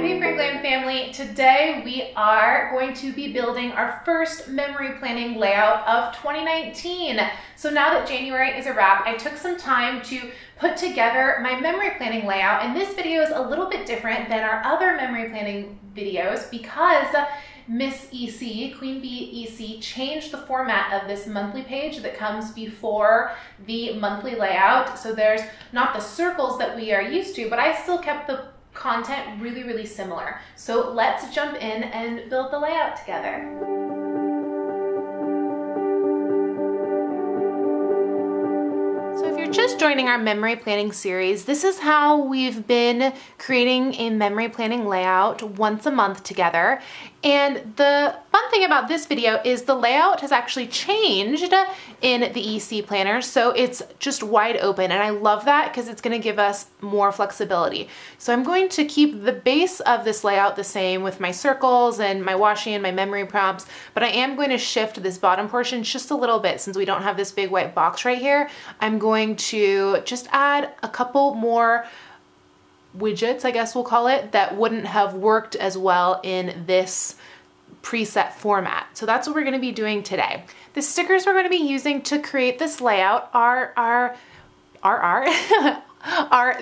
Hey Glam family, today we are going to be building our first memory planning layout of 2019. So now that January is a wrap, I took some time to put together my memory planning layout, and this video is a little bit different than our other memory planning videos because Miss EC, Queen Bee EC, changed the format of this monthly page that comes before the monthly layout. So there's not the circles that we are used to, but I still kept the content really similar. So let's jump in and build the layout together. So if you're just joining our memory planning series, this is how we've been creating a memory planning layout once a month together. And the fun thing about this video is the layout has actually changed in the EC planner, so it's just wide open, and I love that because it's going to give us more flexibility. So I'm going to keep the base of this layout the same with my circles and my washi and my memory prompts, but I am going to shift this bottom portion just a little bit since we don't have this big white box right here. I'm going to just add a couple more widgets, I guess we'll call it, that wouldn't have worked as well in this preset format. So that's what we're going to be doing today. The stickers we're going to be using to create this layout are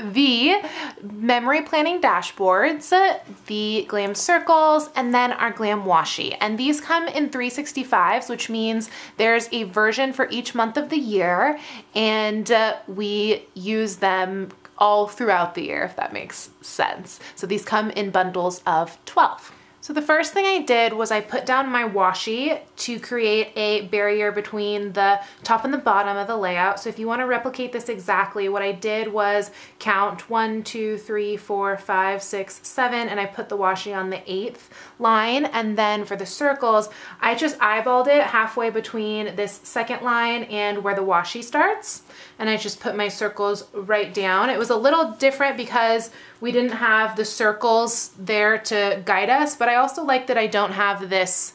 the memory planning dashboards, the Glam circles, and then our Glam washi. And these come in 365s, which means there's a version for each month of the year, and we use them all throughout the year, if that makes sense. So these come in bundles of 12. So the first thing I did was I put down my washi to create a barrier between the top and the bottom of the layout. So if you want to replicate this exactly, what I did was count 1, 2, 3, 4, 5, 6, 7, and I put the washi on the 8th line. And then for the circles, I just eyeballed it halfway between this second line and where the washi starts. And I just put my circles right down. It was a little different because we didn't have the circles there to guide us, but I also like that I don't have this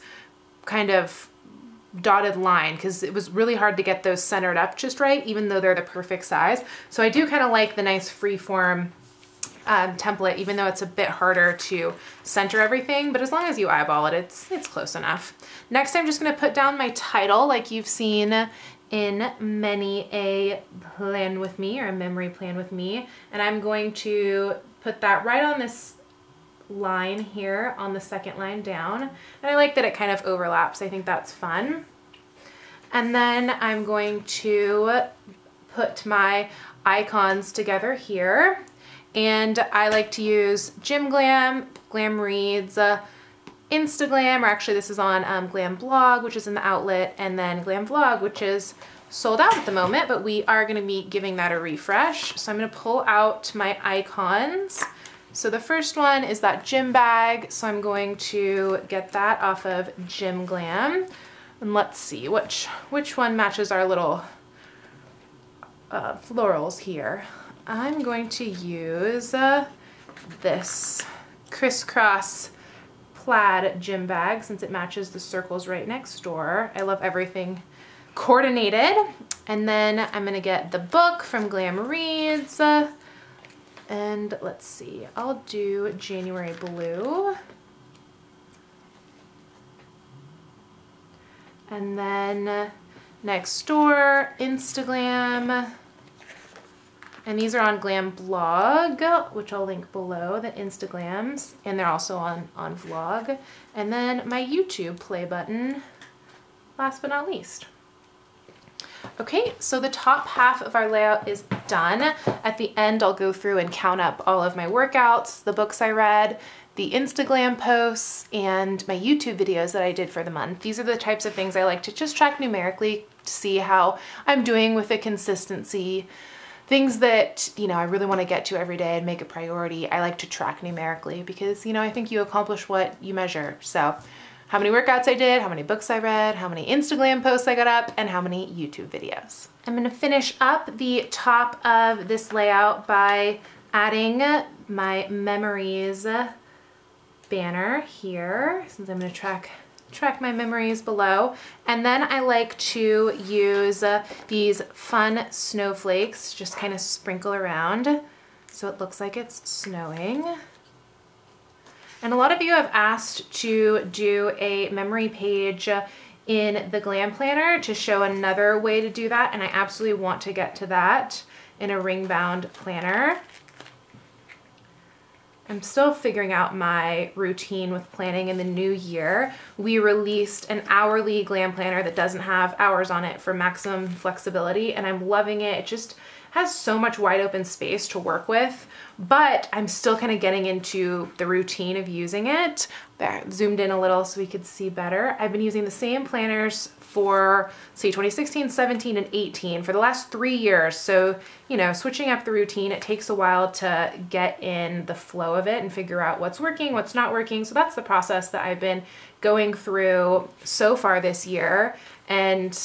kind of dotted line because it was really hard to get those centered up just right, even though they're the perfect size. So I do kind of like the nice freeform template, even though it's a bit harder to center everything, but as long as you eyeball it, it's close enough. Next, I'm just gonna put down my title like you've seen in many a plan with me or a memory plan with me. And I'm going to put that right on this line here on the second line down. And I like that it kind of overlaps. I think that's fun. And then I'm going to put my icons together here. And I like to use Gym Glam, Glam Reads, Instaglam, or actually this is on Glam Blog, which is in the outlet, and then Glam Vlog, which is sold out at the moment, but we are going to be giving that a refresh. So I'm going to pull out my icons. So the first one is that gym bag, so I'm going to get that off of Gym Glam. And let's see which one matches our little florals here. I'm going to use this crisscross plaid gym bag since it matches the circles right next door. I love everything coordinated. And then I'm gonna get the book from Glam Reads, and let's see, I'll do January Blue. And then next door, Instaglam. And these are on Glam Blog, which I'll link below, the Instaglams, and they're also on Vlog. And then my YouTube play button, last but not least. Okay, so the top half of our layout is done. At the end, I'll go through and count up all of my workouts, the books I read, the Instagram posts, and my YouTube videos that I did for the month. These are the types of things I like to just track numerically to see how I'm doing with the consistency. Things that, you know, I really want to get to every day and make a priority, I like to track numerically because, you know, I think you accomplish what you measure. So how many workouts I did, how many books I read, how many Instagram posts I got up, and how many YouTube videos. I'm going to finish up the top of this layout by adding my memories banner here, since I'm going to track my memories below. And then I like to use these fun snowflakes, just kind of sprinkle around so it looks like it's snowing. And a lot of you have asked to do a memory page in the Glam Planner to show another way to do that, and I absolutely want to get to that in a ring bound planner. I'm still figuring out my routine with planning in the new year. We released an hourly Glam planner that doesn't have hours on it for maximum flexibility, and I'm loving it. It just has so much wide open space to work with, but I'm still kind of getting into the routine of using it. There, zoomed in a little so we could see better. I've been using the same planners for, say, 2016, 17, and 18 for the last 3 years. So, you know, switching up the routine, it takes a while to get in the flow of it and figure out what's working, what's not working. So that's the process that I've been going through so far this year. And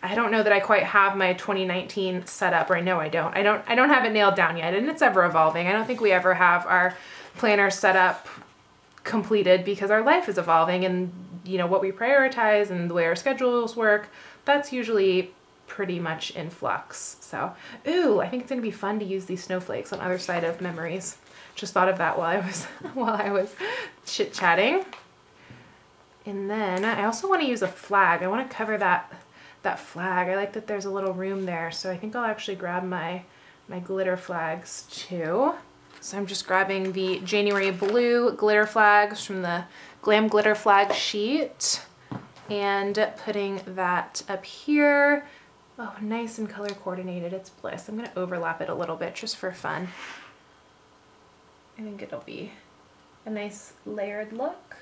I don't know that I quite have my 2019 set up, or I know I don't. I don't have it nailed down yet, and it's ever evolving. I don't think we ever have our planner set up completed because our life is evolving, and you know what we prioritize and the way our schedules work, that's usually pretty much in flux. So, ooh, I think it's gonna be fun to use these snowflakes on other side of memories. Just thought of that while I was chit-chatting. And then I also want to use a flag. I want to cover that flag. I like that there's a little room there, so I think I'll actually grab my glitter flags too. So I'm just grabbing the January blue glitter flags from the Glam glitter flag sheet and putting that up here. Oh, nice and color coordinated. It's bliss. I'm going to overlap it a little bit just for fun. I think it'll be a nice layered look.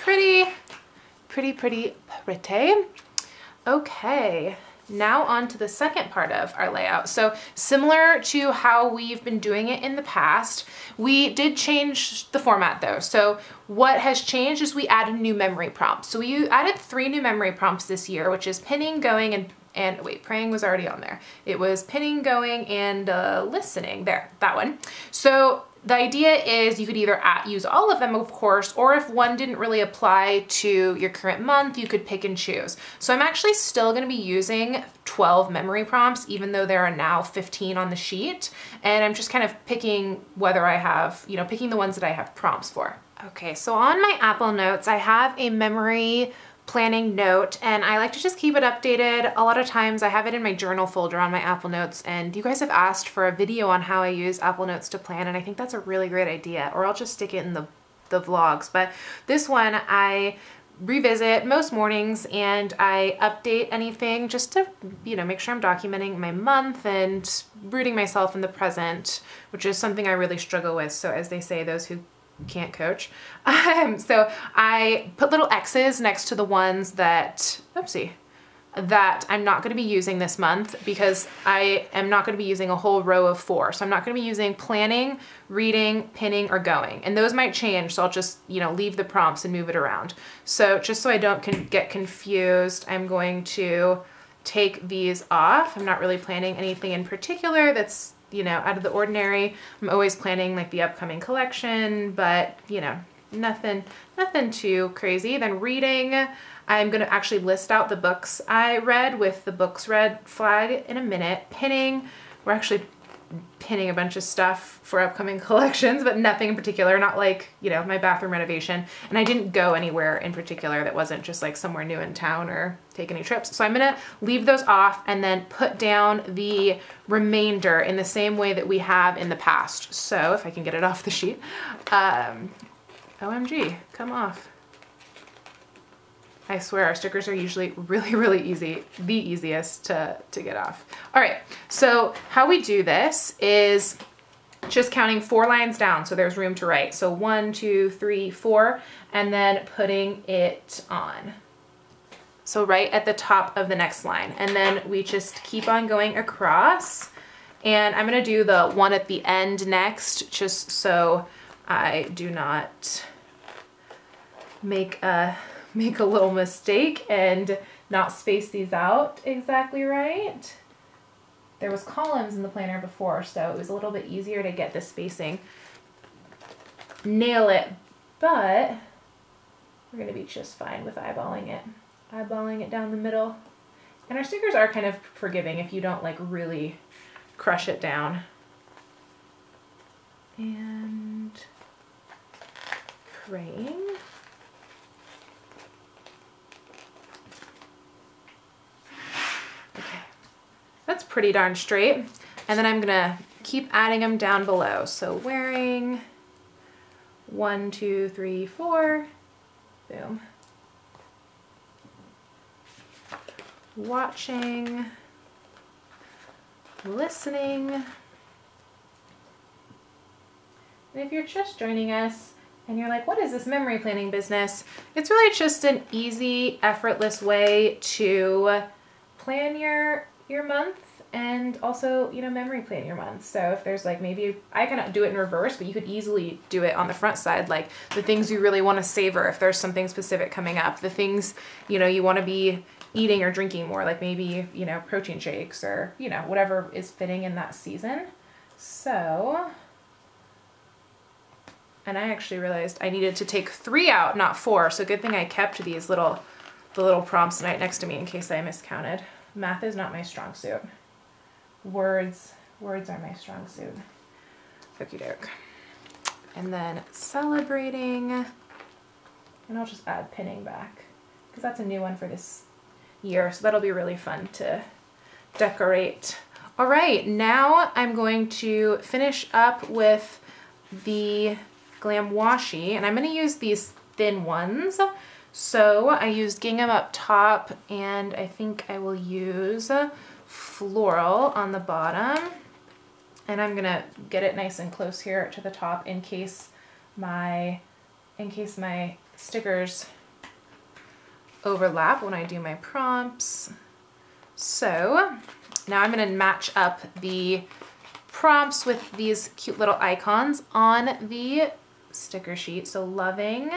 Pretty. Okay, now on to the second part of our layout. So similar to how we've been doing it in the past, we did change the format though. So what has changed is we added new memory prompts. So we added 3 new memory prompts this year, which is pinning, going, and wait, praying was already on there. It was pinning, going, and listening. There, that one. So the idea is you could either use all of them, of course, or if one didn't really apply to your current month, you could pick and choose. So I'm actually still going to be using 12 memory prompts, even though there are now 15 on the sheet. And I'm just kind of picking whether I have, you know, picking the ones that I have prompts for. Okay, so on my Apple Notes, I have a memory planning note, and I like to just keep it updated. A lot of times I have it in my journal folder on my Apple Notes, and you guys have asked for a video on how I use Apple Notes to plan, and I think that's a really great idea, or I'll just stick it in the vlogs. But this one I revisit most mornings, and I update anything just to, you know, make sure I'm documenting my month and rooting myself in the present, which is something I really struggle with. So as they say, those who can't coach. So I put little X's next to the ones that, that I'm not going to be using this month, because I am not going to be using a whole row of 4. So I'm not going to be using planning, reading, pinning, or going. And those might change, so I'll just, you know, leave the prompts and move it around. So just so I don't get confused, I'm going to take these off. I'm not really planning anything in particular that's, you know, out of the ordinary. I'm always planning like the upcoming collection, but you know, nothing too crazy. Then reading, I'm gonna actually list out the books I read with the books read flag in a minute. Pinning, we're actually pinning a bunch of stuff for upcoming collections, but nothing in particular, not like, you know, my bathroom renovation. And I didn't go anywhere in particular that wasn't just like somewhere new in town or take any trips. So I'm gonna leave those off and then put down the remainder in the same way that we have in the past. So if I can get it off the sheet, OMG, come off. I swear our stickers are usually really easy, the easiest to get off. All right, so how we do this is just counting 4 lines down, so there's room to write. So 1, 2, 3, 4, and then putting it on. So right at the top of the next line. And then we just keep on going across. And I'm gonna do the one at the end next, just so I do not make a little mistake and not space these out exactly right. There was columns in the planner before, so it was a little bit easier to get the spacing. Nail it, but we're gonna be just fine with eyeballing it down the middle. And our stickers are kind of forgiving if you don't like really crush it down. And praying. Okay, that's pretty darn straight. And then I'm gonna keep adding them down below. So wearing, 1, 2, 3, 4, boom. Watching, listening. And if you're just joining us and you're like, what is this memory planning business? It's really just an easy, effortless way to plan your month and also, you know, memory plan your month. So if there's like, maybe I cannot do it in reverse, but you could easily do it on the front side, like the things you really want to savor if there's something specific coming up, the things, you know, you want to be eating or drinking more, like maybe, you know, protein shakes or, you know, whatever is fitting in that season. So, and I actually realized I needed to take 3 out, not 4. So good thing I kept these the little prompts right next to me in case I miscounted. Math is not my strong suit. Words are my strong suit. Okie doke. And then celebrating, and I'll just add pinning back because that's a new one for this year. So that'll be really fun to decorate. All right, now I'm going to finish up with the Glam washi, and I'm going to use these thin ones. So I used gingham up top, and I think I will use floral on the bottom. And I'm gonna get it nice and close here to the top in case my stickers overlap when I do my prompts. So now I'm gonna match up the prompts with these cute little icons on the sticker sheet. So loving.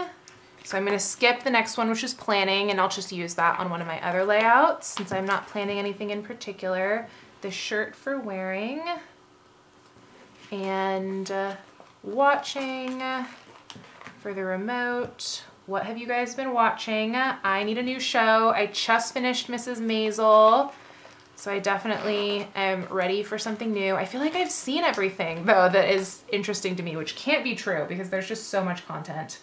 So I'm going to skip the next one, which is planning, and I'll just use that on one of my other layouts since I'm not planning anything in particular. The shirt for wearing, and watching for the remote. What have you guys been watching? I need a new show. I just finished Mrs. Maisel, so I definitely am ready for something new. I feel like I've seen everything, though, that is interesting to me, which can't be true because there's just so much content.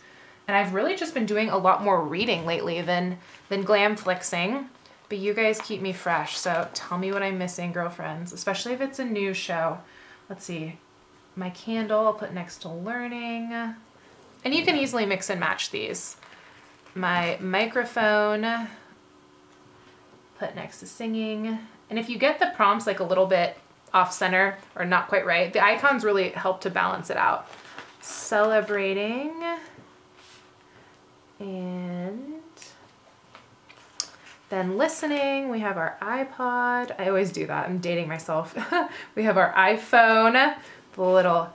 And I've really just been doing a lot more reading lately than glam flixing, but you guys keep me fresh. So tell me what I'm missing, girlfriends, especially if it's a new show. Let's see, my candle I'll put next to learning, and you can easily mix and match these. My microphone, put next to singing. And if you get the prompts like a little bit off center or not quite right, the icons really help to balance it out. Celebrating. And then listening, we have our iPod. I always do that, I'm dating myself. We have our iPhone, the little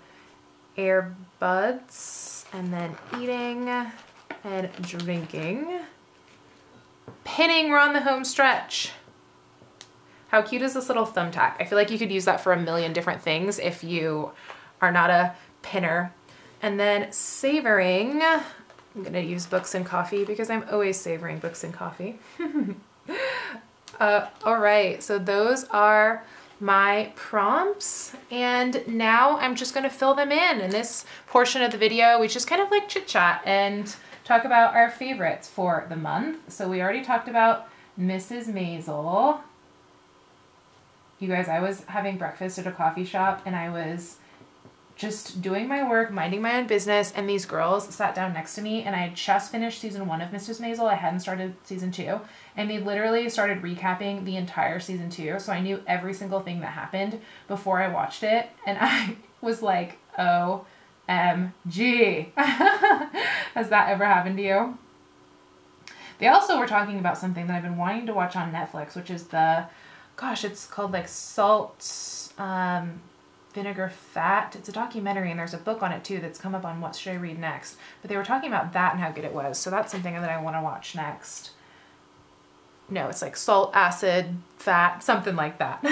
earbuds, and then eating and drinking. Pinning, we're on the home stretch. How cute is this little thumbtack? I feel like you could use that for a million different things if you are not a pinner. And then savoring. I'm gonna use books and coffee because I'm always savoring books and coffee. All right, so those are my prompts, and now I'm just gonna fill them in. In this portion of the video, we just kind of like chit chat and talk about our favorites for the month. So we already talked about Mrs. Maisel. You guys, I was having breakfast at a coffee shop and I was just doing my work, minding my own business, and these girls sat down next to me, and I had just finished season 1 of Mrs. Maisel. I hadn't started season 2, and they literally started recapping the entire season 2, so I knew every single thing that happened before I watched it, and I was like, OMG. Has that ever happened to you? They also were talking about something that I've been wanting to watch on Netflix, which is the, gosh, it's called like Salt, Vinegar Fat. It's a documentary, and there's a book on it too that's come up on What Should I Read Next. But they were talking about that and how good it was. So that's something that I want to watch next. No, it's like salt, acid, fat, something like that.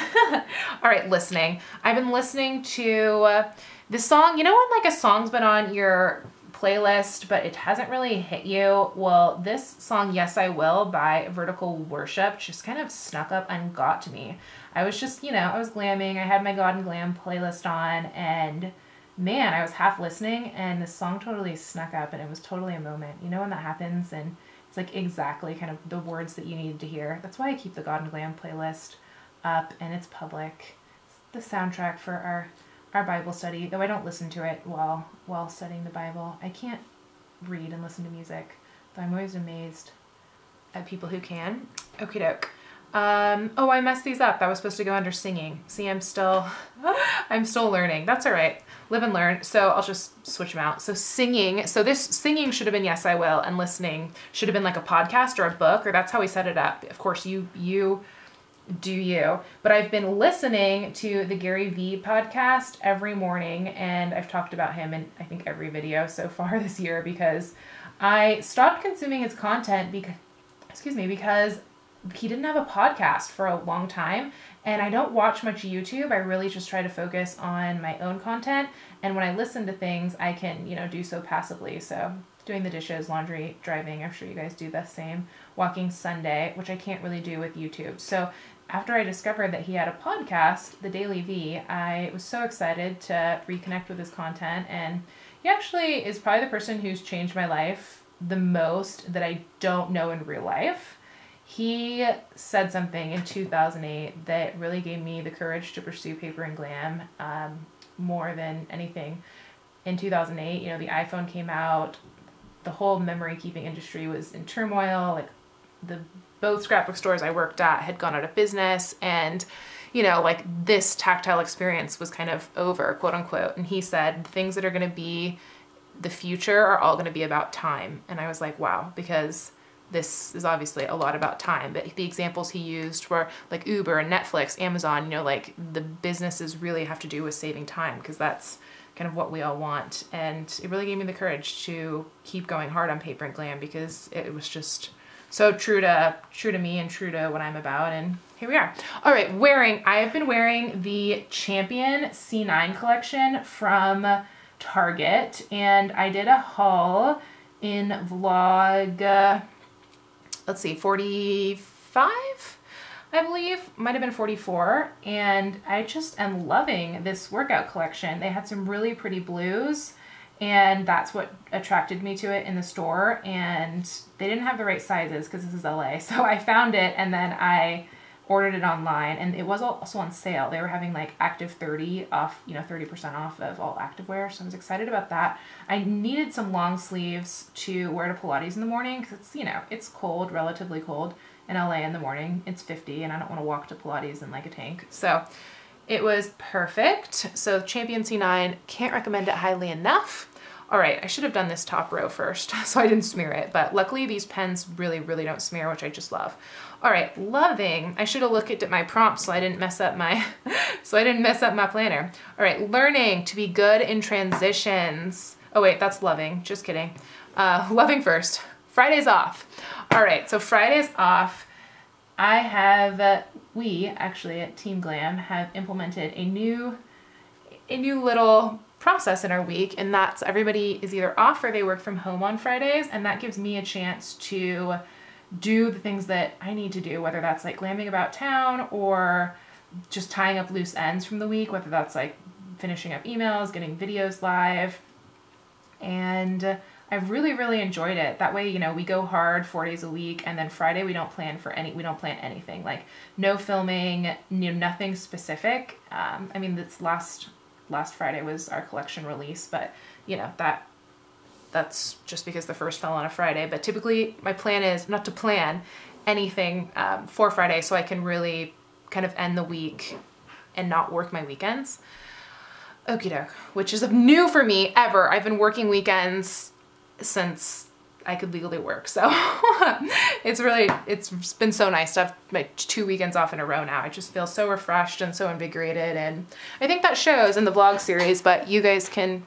All right, listening. I've been listening to this song. You know when like a song's been on your playlist, but it hasn't really hit you? Well, this song, Yes I Will by Vertical Worship, just kind of snuck up and got to me. I was just, you know, I was glamming. I had my God and Glam playlist on, and man, I was half listening and this song totally snuck up and it was totally a moment. You know when that happens and it's like exactly kind of the words that you needed to hear. That's why I keep the God and Glam playlist up and it's public. It's the soundtrack for our Bible study, though I don't listen to it while studying the Bible. I can't read and listen to music, but I'm always amazed at people who can. Okie doke. Oh, I messed these up. That was supposed to go under singing. See, I'm still learning. That's all right. Live and learn. So I'll just switch them out. So singing. So this singing should have been Yes, I Will, and listening should have been like a podcast or a book, or that's how we set it up. Of course, you do you. But I've been listening to the Gary Vee podcast every morning, and I've talked about him in I think every video so far this year because I stopped consuming his content because he didn't have a podcast for a long time, and I don't watch much YouTube. I really just try to focus on my own content, and when I listen to things, I can, do so passively. So doing the dishes, laundry, driving, I'm sure you guys do the same, walking Sunday, which I can't really do with YouTube. So after I discovered that he had a podcast, The Daily V, I was so excited to reconnect with his content, and he actually is probably the person who's changed my life the most that I don't know in real life. He said something in 2008 that really gave me the courage to pursue paper and glam more than anything. In 2008, the iPhone came out, the whole memory keeping industry was in turmoil, like both scrapbook stores I worked at had gone out of business, and this tactile experience was kind of over, quote unquote. And he said things that are going to be the future are all going to be about time. And I was like, wow, because this is obviously a lot about time. But the examples he used were like Uber and Netflix, Amazon, the businesses really have to do with saving time, because that's kind of what we all want. And it really gave me the courage to keep going hard on paper and glam, because it was just so true to me and true to what I'm about. And here we are. All right, I've been wearing the Champion C9 collection from Target, and I did a haul in vlog, let's see, 45, I believe, might have been 44, and I just am loving this workout collection. They had some really pretty blues, and that's what attracted me to it in the store, and they didn't have the right sizes because this is LA, so I found it, and then I ordered it online, and it was also on sale. They were having like active 30 off, 30% off of all activewear, so I was excited about that. I needed some long sleeves to wear to Pilates in the morning because it's, it's cold, relatively cold in LA in the morning. It's 50, and I don't want to walk to Pilates in like a tank. So it was perfect. So Champion C9, can't recommend it highly enough. All right, I should have done this top row first so I didn't smear it, but luckily these pens really, really don't smear, which I just love. All right, loving. I should have looked at my prompts so I didn't mess up my my planner. All right, learning to be good in transitions. Oh wait, that's loving, just kidding. Loving first. Friday's off. All right, so Friday's off. We actually at Team Glam have implemented a new little process in our week, and that's everybody is either off or they work from home on Fridays, and that gives me a chance to do the things that I need to do, whether that's like glamming about town or just tying up loose ends from the week, whether that's like finishing up emails, getting videos live. And I've really, really enjoyed it. That way, we go hard 4 days a week, and then Friday we don't plan anything, like no filming, nothing specific. I mean, this last Friday was our collection release, but that's just because the first fell on a Friday. But typically my plan is not to plan anything for Friday, so I can really kind of end the week and not work my weekends. Okie doke, which is new for me ever. I've been working weekends since I could legally work. So it's been so nice to have my 2 weekends off in a row now. I just feel so refreshed and so invigorated, and I think that shows in the vlog series, but you guys can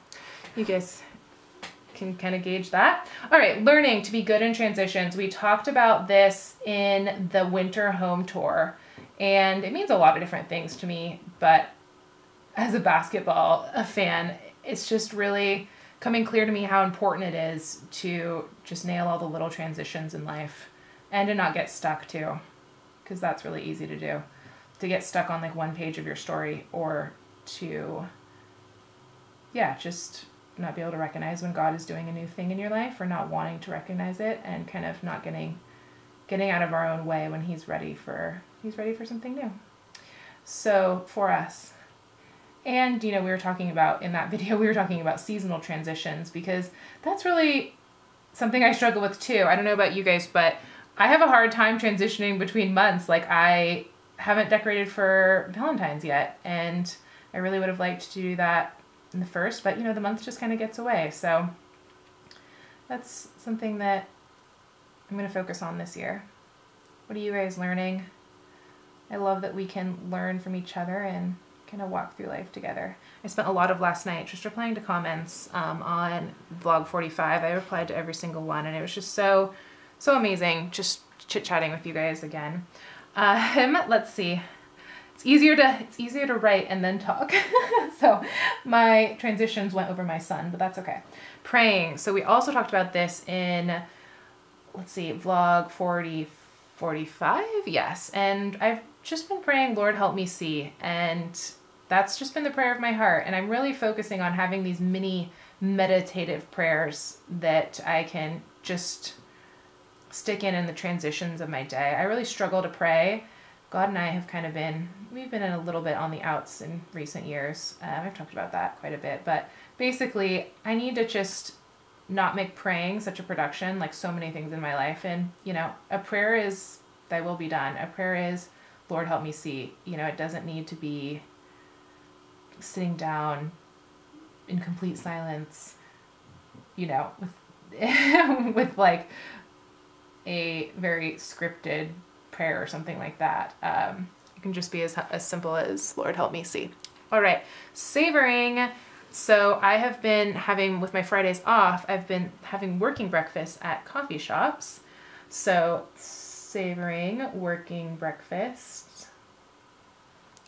kind of gauge that. All right, learning to be good in transitions. We talked about this in the winter home tour, and it means a lot of different things to me, but as a basketball fan, it's just really coming clear to me how important it is to just nail all the little transitions in life and to not get stuck too, because that's really easy to do, to get stuck on like one page of your story, or to yeah, just not be able to recognize when God is doing a new thing in your life, or not wanting to recognize it, and kind of not getting out of our own way when he's ready for something new. So for us, and we were talking about in that video, we were talking about seasonal transitions, because that's really something I struggle with too. I don't know about you guys, but I have a hard time transitioning between months. Like, I haven't decorated for Valentine's yet, and I really would have liked to do that in the first, but the month just kind of gets away. So that's something that I'm going to focus on this year. What are you guys learning? I love that we can learn from each other and kind of walk through life together. I spent a lot of last night just replying to comments on vlog 45. I replied to every single one, and it was just so amazing just chit-chatting with you guys again. Let's see. It's easier to write and then talk. So my transitions went over my son, but that's okay. Praying. So we also talked about this in, let's see, vlog 45. Yes. And I've just been praying, Lord, help me see. And that's just been the prayer of my heart. And I'm really focusing on having these mini meditative prayers that I can just stick in the transitions of my day. I really struggle to pray. God and I have kind of we've been in a little bit on the outs in recent years. I've talked about that quite a bit, but basically I need to just not make praying such a production, like so many things in my life. And, a prayer is, thy will be done. A prayer is, Lord, help me see. It doesn't need to be sitting down in complete silence, with like a very scripted prayer or something like that. It can just be as simple as, Lord, help me see. All right, savoring. So I have been having, with my Fridays off, I've been having working breakfast at coffee shops. So savoring working breakfast.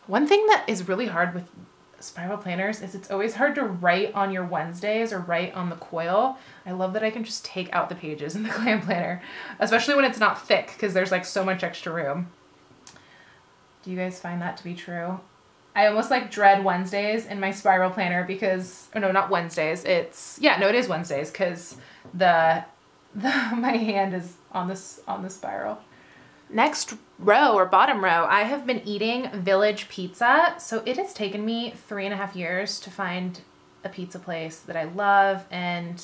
One thing that is really hard with spiral planners is it's always hard to write on your Wednesdays or write on the coil. I love that I can just take out the pages in the Glam planner, especially when it's not thick, because there's like so much extra room. Do you guys find that to be true? I almost like dread Wednesdays in my spiral planner because, oh no, not Wednesdays. It is Wednesdays, because my hand is on the spiral. Next row, or bottom row, I have been eating Village Pizza. So it has taken me 3.5 years to find a pizza place that I love. And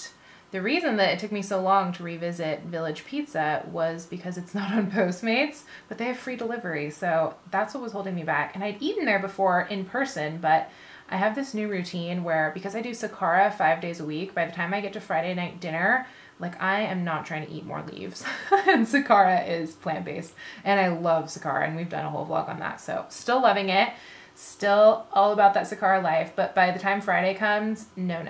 the reason that it took me so long to revisit Village Pizza was because it's not on Postmates, but they have free delivery. So that's what was holding me back. And I'd eaten there before in person, but I have this new routine where, because I do Sakara 5 days a week, by the time I get to Friday night dinner, like, I am not trying to eat more leaves. And Sakara is plant-based. And I love Sakara, and we've done a whole vlog on that. So still loving it. Still all about that Sakara life. But by the time Friday comes, no.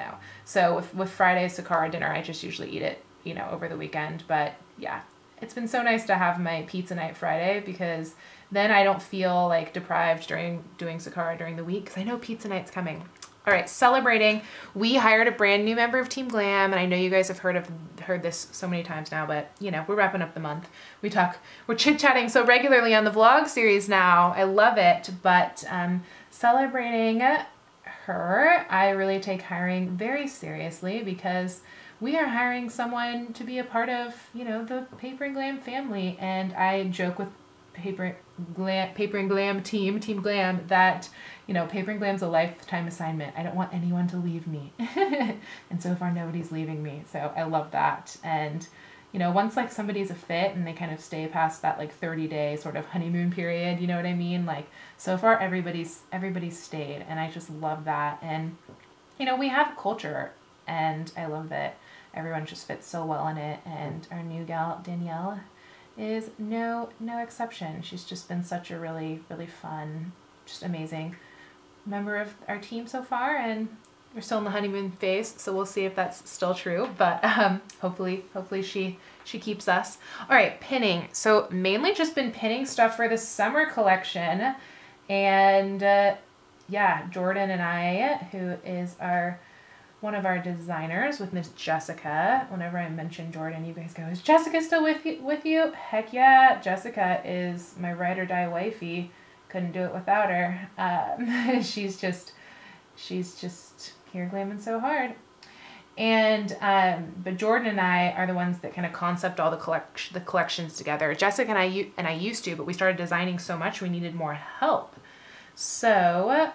So with Friday's Sakara dinner, I just usually eat it, over the weekend. But yeah, it's been so nice to have my pizza night Friday, because then I don't feel like deprived during doing Sakara during the week, because I know pizza night's coming. All right, celebrating. We hired a brand new member of Team Glam, and I know you guys have heard this so many times now, but we're wrapping up the month. We're chit-chatting so regularly on the vlog series now. I love it, but celebrating her, I really take hiring very seriously, because we are hiring someone to be a part of, the Paper and Glam family, and I joke with Paper and Glam Team Glam, that Paper and Glam's a lifetime assignment. I don't want anyone to leave me. And so far nobody's leaving me. So I love that. And once like somebody's a fit and they kind of stay past that like 30-day sort of honeymoon period, you know what I mean? Like, so far everybody's stayed, and I just love that. And we have a culture, and I love that everyone just fits so well in it. And our new gal, Danielle, is no exception. She's just been such a really, really fun, just amazing member of our team so far, and we're still in the honeymoon phase, so we'll see if that's still true, but hopefully she keeps us. All right, pinning. So mainly just been pinning stuff for the summer collection, and yeah, Jordan and I, who is one of our designers with Miss Jessica. Whenever I mention Jordan, you guys go, is Jessica still with you? Heck yeah, Jessica is my ride or die wifey. Couldn't do it without her. She's just You're glamming so hard. And but Jordan and I are the ones that kind of concept all the collections together. Jessica and I used to, but we started designing so much we needed more help. So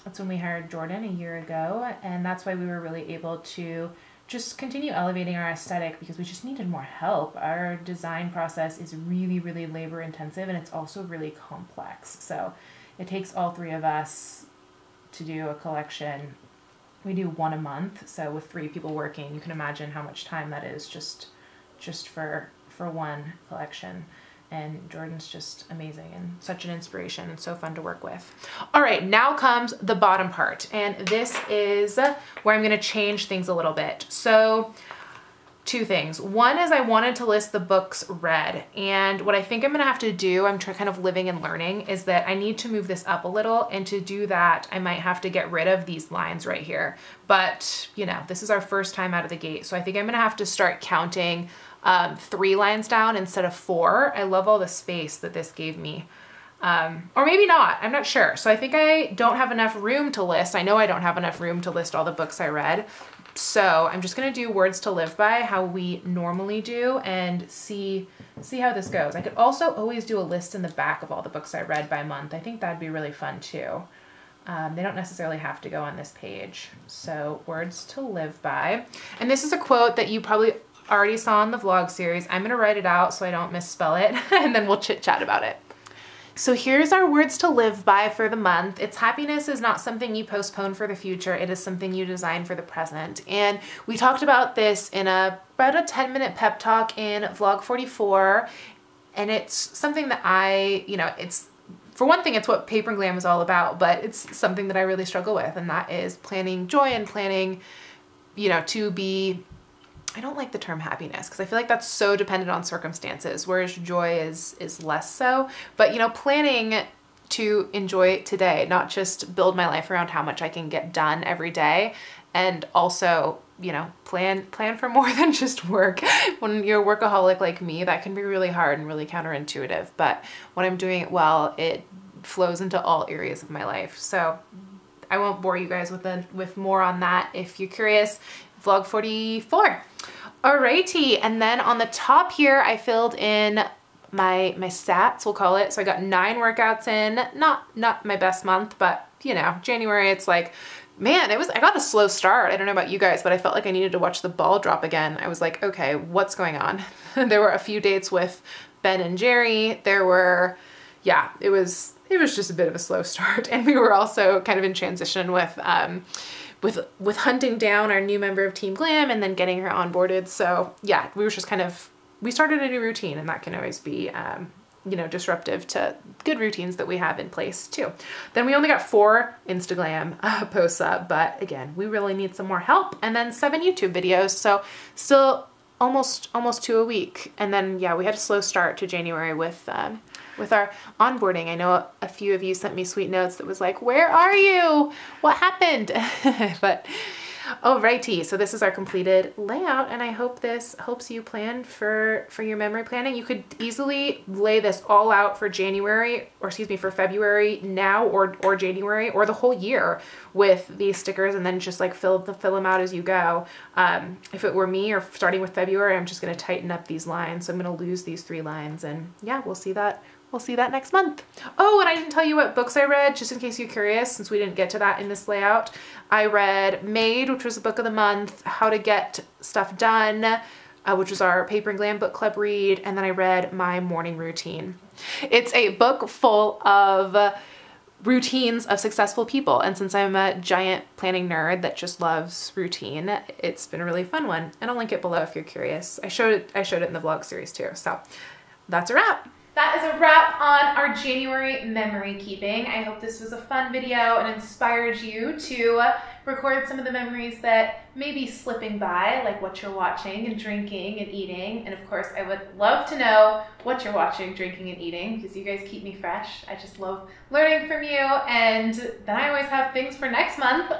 that's when we hired Jordan a year ago, and that's why we were really able to just continue elevating our aesthetic, because we just needed more help. Our design process is really, really labor intensive, and it's also really complex. So it takes all three of us to do a collection. We do one a month, so with 3 people working, you can imagine how much time that is just for one collection. And Jordan's just amazing and such an inspiration and so fun to work with. All right, now comes the bottom part, and this is where I'm gonna change things a little bit. So 2 things. One is I wanted to list the books read, and what I think I'm gonna have to do, I'm kind of living and learning, is that I need to move this up a little, and to do that, I might have to get rid of these lines right here. But, you know, this is our first time out of the gate, so I think I'm gonna have to start counting 3 lines down instead of 4. I love all the space that this gave me. Or maybe not, I'm not sure. So I think I don't have enough room to list. I know I don't have enough room to list all the books I read. So I'm just gonna do words to live by how we normally do and see how this goes. I could also always do a list in the back of all the books I read by month. I think that'd be really fun too. They don't necessarily have to go on this page. So words to live by. And this is a quote that you probably already saw in the vlog series. I'm gonna write it out so I don't misspell it, and then we'll chit chat about it. So here's our words to live by for the month. It's happiness is not something you postpone for the future. It is something you design for the present. And we talked about this in about a 10-minute pep talk in vlog 44. And it's something that it's, for one thing, it's what Paper and Glam is all about, but it's something that I really struggle with. And that is planning joy and planning, to be, I don't like the term happiness because I feel like that's so dependent on circumstances, whereas joy is less so. But, planning to enjoy today, not just build my life around how much I can get done every day, and also, plan for more than just work. When you're a workaholic like me, that can be really hard and really counterintuitive. But when I'm doing it well, it flows into all areas of my life. So I won't bore you guys with more on that. If you're curious, vlog 44. Alrighty, and then on the top here, I filled in my stats, we'll call it. So I got 9 workouts in, not my best month, but January, it's like, man, I got a slow start. I don't know about you guys, but I felt like I needed to watch the ball drop again. I was like, okay, what's going on? There were a few dates with Ben and Jerry. It was just a bit of a slow start. And we were also kind of in transition with hunting down our new member of Team Glam and then getting her onboarded. So yeah, we started a new routine, and that can always be, disruptive to good routines that we have in place too. Then we only got 4 Instagram posts up, but again, we really need some more help. And then 7 YouTube videos. So still almost 2 a week. And then, yeah, we had a slow start to January with our onboarding. I know a few of you sent me sweet notes that was like, where are you? What happened? But alrighty, so this is our completed layout, and I hope this helps you plan for your memory planning. You could easily lay this all out for for February now or January or the whole year with these stickers, and then just like fill them out as you go. If it were me, or starting with February, I'm just going to tighten up these lines. So I'm going to lose these 3 lines, and yeah, we'll see that next month. Oh, and I didn't tell you what books I read, just in case you're curious, since we didn't get to that in this layout. I read Made, which was the book of the month, How to Get Stuff Done, which was our Paper and Glam book club read, and then I read My Morning Routine. It's a book full of routines of successful people, and since I'm a giant planning nerd that just loves routine, it's been a really fun one, and I'll link it below if you're curious. I showed it in the vlog series too, so that's a wrap. That is a wrap on our January memory keeping. I hope this was a fun video and inspired you to record some of the memories that may be slipping by, like what you're watching and drinking and eating. And of course, I would love to know what you're watching, drinking, and eating, because you guys keep me fresh. I just love learning from you, and then I always have things for next month.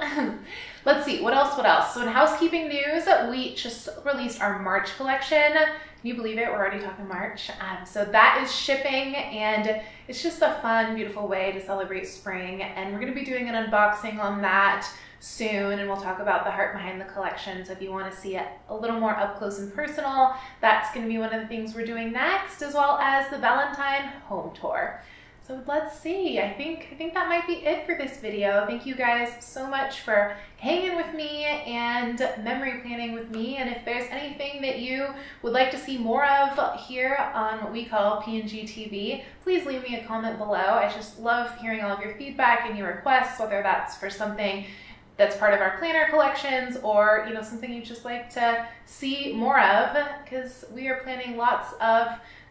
Let's see, what else? So in housekeeping news, we just released our March collection. Can you believe it? We're already talking March. So that is shipping, and it's just a fun, beautiful way to celebrate spring. And we're gonna be doing an unboxing on that soon, and we'll talk about the heart behind the collection. So if you want to see it a little more up close and personal, that's going to be one of the things we're doing next, as well as the Valentine home tour. So let's see, I think that might be it for this video. Thank you guys so much for hanging with me and memory planning with me. And if there's anything that you would like to see more of here on what we call P&G TV, please leave me a comment below. I just love hearing all of your feedback and your requests, whether that's for something that's part of our planner collections or, you know, something you'd just like to see more of, because we are planning lots of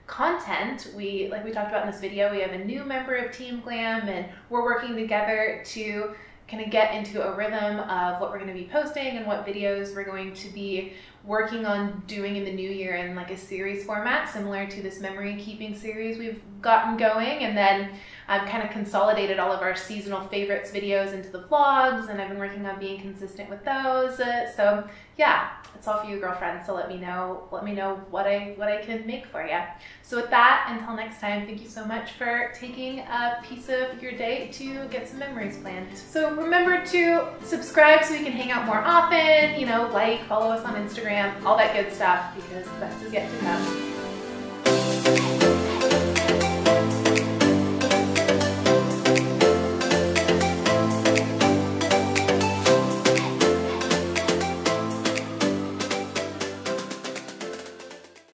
content. Like we talked about in this video, we have a new member of Team Glam, and we're working together to kind of get into a rhythm of what we're going to be posting and what videos we're going to be working on doing in the new year in like a series format, similar to this memory keeping series we've gotten going. And then I've kind of consolidated all of our seasonal favorites videos into the vlogs, and I've been working on being consistent with those. So yeah, it's all for you, girlfriends. So let me know what I can make for you. So with that, until next time, thank you so much for taking a piece of your day to get some memories planned. So remember to subscribe so we can hang out more often, you know, like, follow us on Instagram, all that good stuff, because the best is yet to come.